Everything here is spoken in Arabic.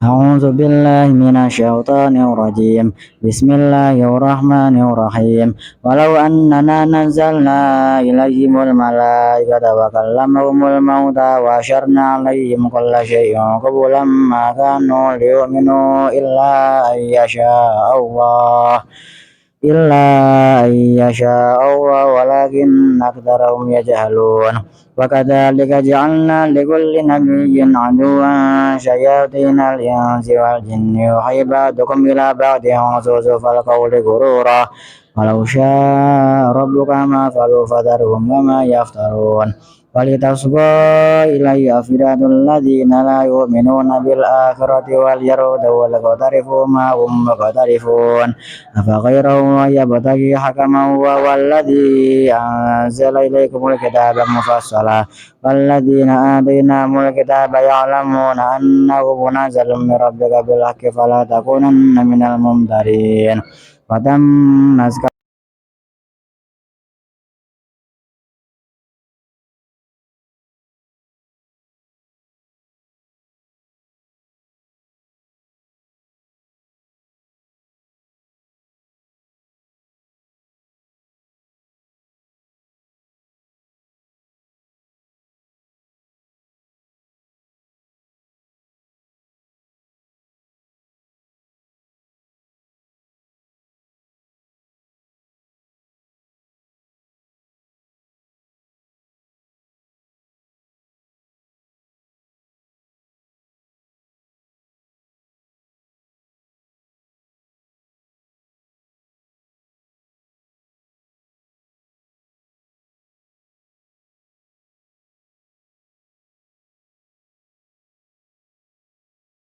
أعوذ بالله من الشيطان الرجيم. بسم الله الرحمن الرحيم. ولو أننا نزلنا إليهم الملائكة وكلمهم الموتى وأشرنا عليهم كل شيء قبلا ما كانوا ليؤمنوا إلا أن يشاء الله ولكن أكثرهم يجهلون. وكذلك جعلنا لكل نبي عدوا شياطين الإنس والجن يوحي بعضكم إلى بعض زخرف القول غرورا ولو شاء ربك ما فعلوا فذرهم وما يفترون. ولتصغى إلي أفئدة الذين لا يؤمنون بالآخرة وليروا وليقترفوا ما هم مقترفون. أفغير الله يبتغي حكما وهو الذي أنزل إليكم الكتاب مفصلا والذين آتيناهم الكتاب يعلمون أنه منزل من ربك بالحق فلا تكونن من الممترين. وتمت